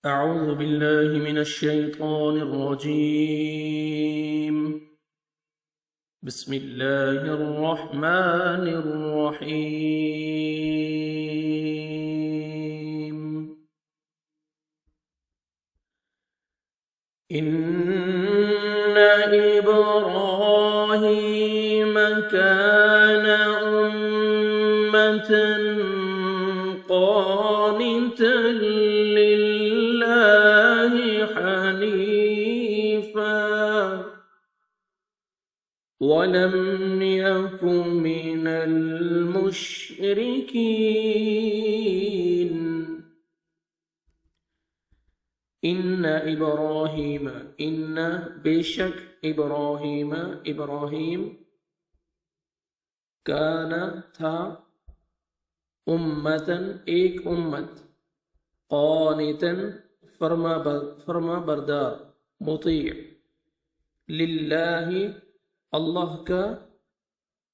أعوذ بالله من الشيطان الرجيم. بسم الله الرحمن الرحيم. إن إبراهيم كان أمة قانتا لله حنيفا ولم يك من المشركين. إن إبراهيم إن بشك إبراهيم كان تھا امتن ایک امت قانتن فرما بردار مطیع للہ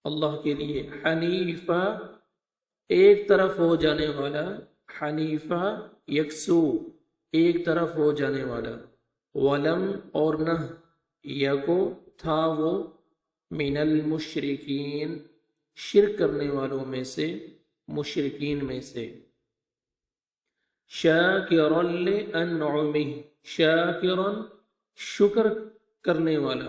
اللہ کے لیے حنیفہ ایک طرف ہو جانے والا حنیفہ یکسو ایک طرف ہو جانے والا ولم اور نہ یکو تھا وہ من المشرکین شرک کرنے والوں میں سے مشرکین میں سے شاکرا لانعمہ شاکرا شکر کرنے والا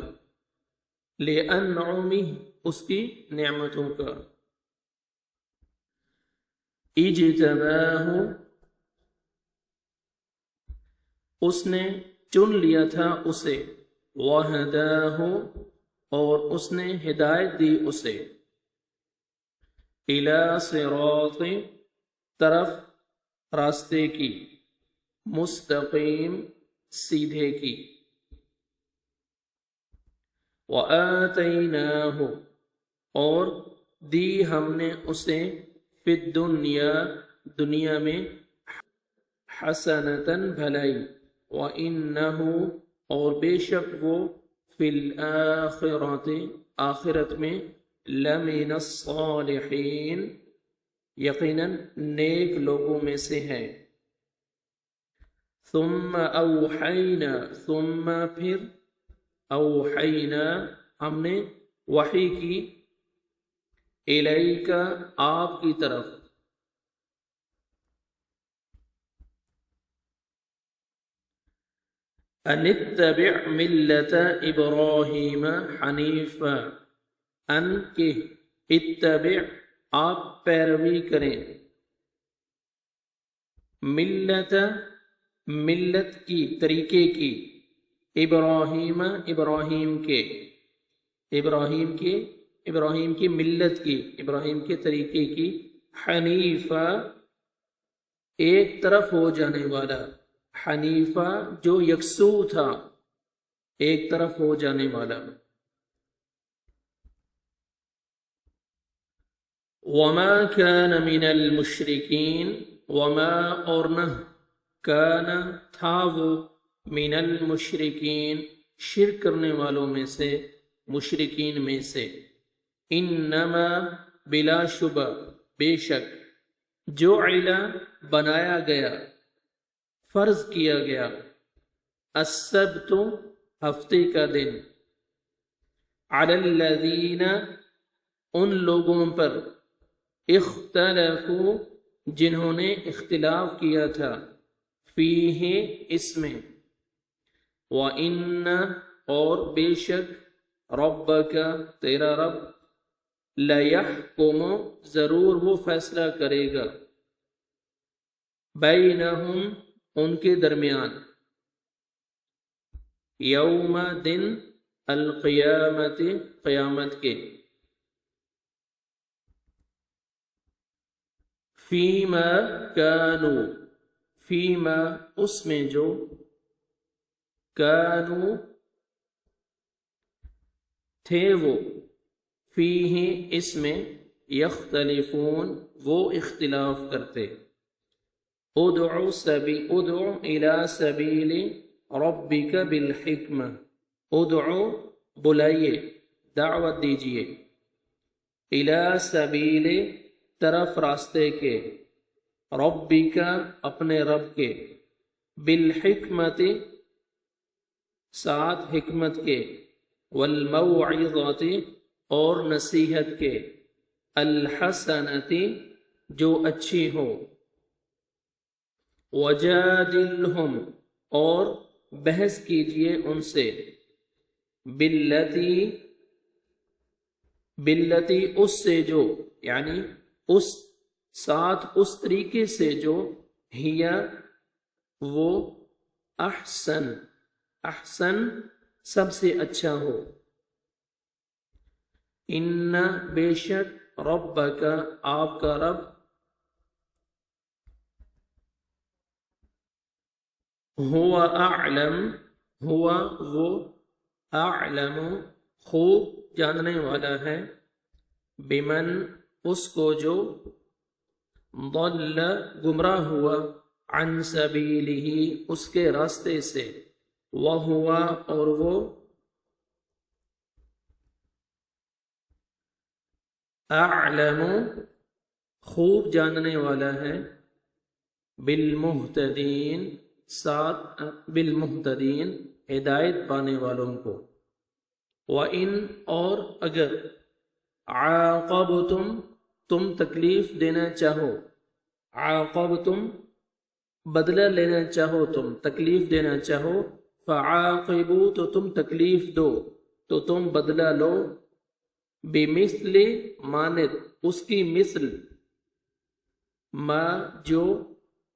لانعمہ اس کی نعمتوں کا اجتباہ اس نے چن لیا تھا اسے وہداہ اور اس نے ہدایت دی اسے الی صراط طرف راستے کی مستقیم سیدھے کی وآتیناہ اور دی ہم نے اسے فی الدنیا دنیا میں حسنتاً بھلائی وإنہ اور بے شک وہ فی الآخرۃ آخرت میں لمن الصالحین یقیناً نیک لوگوں میں سے ہے ثم اوحینا ثم پھر اوحینا ہم نے وحی کی الیک آپ کی طرف ان اتبع ملت ابراہیم حنیفا ان کے اتبع آپ پیروی کریں ملت کی طریقے کی ابراہیم کی ملت کی ابراہیم کے طریقے کی حنیفہ ایک طرف ہو جانے والا حنیفہ جو یکسو تھا ایک طرف ہو جانے والا وما كان من المشرکین وما اور نہ کان تھا وہ من المشرکین شرک کرنے والوں میں سے مشرکین میں سے انما بلا شبہ بے شک جعل بنایا گیا فرض کیا گیا السبت ہفتے کا دن علی الذین ان لوگوں پر اختلفوا جنہوں نے اختلاف کیا تھا فیہ اس میں وَإِنَّ اور بے شک ربک تیرا رب لَيَحْكُمُ ضرور وہ فیصلہ کرے گا بینہم ان کے درمیان یوم دن القیامت قیامت کے فیما کانو فیما اس میں جو کانو تھے وہ فیہ اس میں یختلفون وہ اختلاف کرتے ادعو الی سبیل ربک بالحکمہ ادعو بلائیے دعوت دیجئے الی سبیل طرف راستے کے ربی کا اپنے رب کے बिलहिकमति साथ हिकमत के, वल्मौइज़ति और नसीहत के, अलहसनति जो अच्छी हो, वजादिलहुम और बहस कीजिए उनसे, बिल्लती बिल्लती उससे जो, यानी उस साथ उस तरीके से जो, हिया वो, अहसन अहसन सबसे अच्छा हो, इन्ना बेशक, रब्बका आपका रब, हुवा अअलम हुवा वो, अअलम खूब जानने वाला है, बिमन उसको जो, दल्ल गुमराह हुआ, अन सबीलिही उसके रास्ते से, वहुवा और वो, अअलमु खूब जानने वाला है, बिलमुहतदीन साथ बिलमुहतदीन हिदायत पाने वालों को, व इन और अगर, आक़बतुम तुम तकलीफ देना चाहो, आक़बतुम बदला लेना चाहो, तुम तकलीफ देना चाहो, फ़आक़िबू तो तुम तकलीफ दो, तो तुम बदला लो, बिमिस्लि मानिद उसकी मिस्ल, मा जो,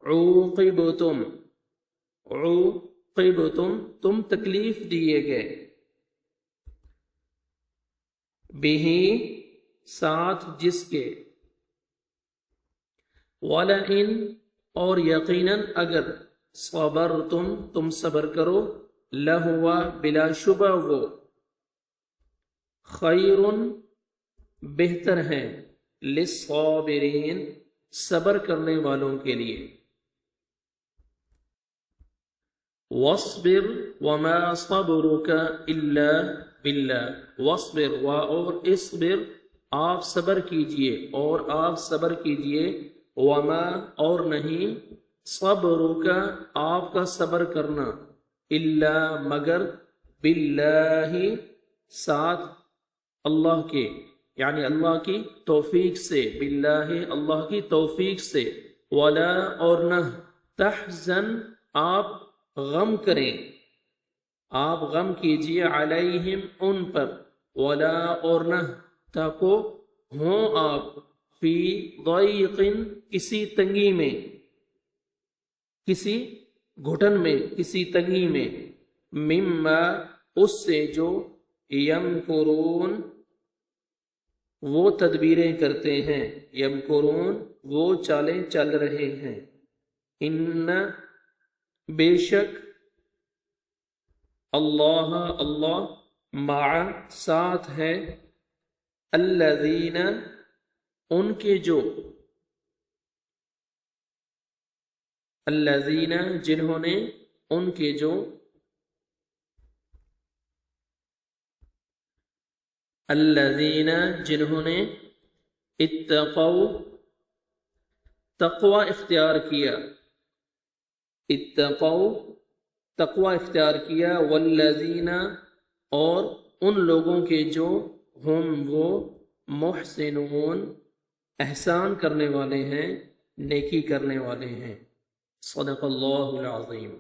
उक़िबतुम तुम तकलीफ दिए गए, बिही साथ जिसके, वलइन और यकीनन अगर, सबर तुम सबर करो, लहुआ बिलाशुबा वो, खैरुन बेहतर है, लिस्साबिरीन सबर करने वालों के लिए, वस्बिर वमा सबरुका इल्ला बिल्लाह, वस्बिर व और इस्बिर आप सबर कीजिए और आप सबर कीजिए, वमा और नहीं, सबरुका आपका सबर करना, इल्ला मगर, बिल्लाही साथ अल्लाह के, यानी अल्लाह की तौफीक से, बिल्लाही अल्लाह की तौफीक से, वला और न, तहज़न आप गम करें, आप गम कीजिए, अलैहिम उन पर, वला और न ताको हो आप, फी दैक़िन किसी तंगी में, किसी घुटन में, किसी तंगी में, मिम्मा उससे जो, यमकुरून वो तदबीरें करते हैं, यमकुरून वो चालें चल रहे हैं, इन्ना बेशक, अल्लाह अल्लाह, माअ साथ है, अल्लज़ीना उनके जो, अल्लज़ीना जिन्होंने, उनके जो, अल्लज़ीना जिन्होंने, इत्तक़ौ तक़वा इख्तियार किया, इत्तक़ौ तक़वा इख्तियार किया, वल्लज़ीना और उन लोगों के जो, हम वो, मुहसिनून एहसान करने वाले हैं, नेकी करने वाले हैं। सदक़ल्लाहुल अज़ीम।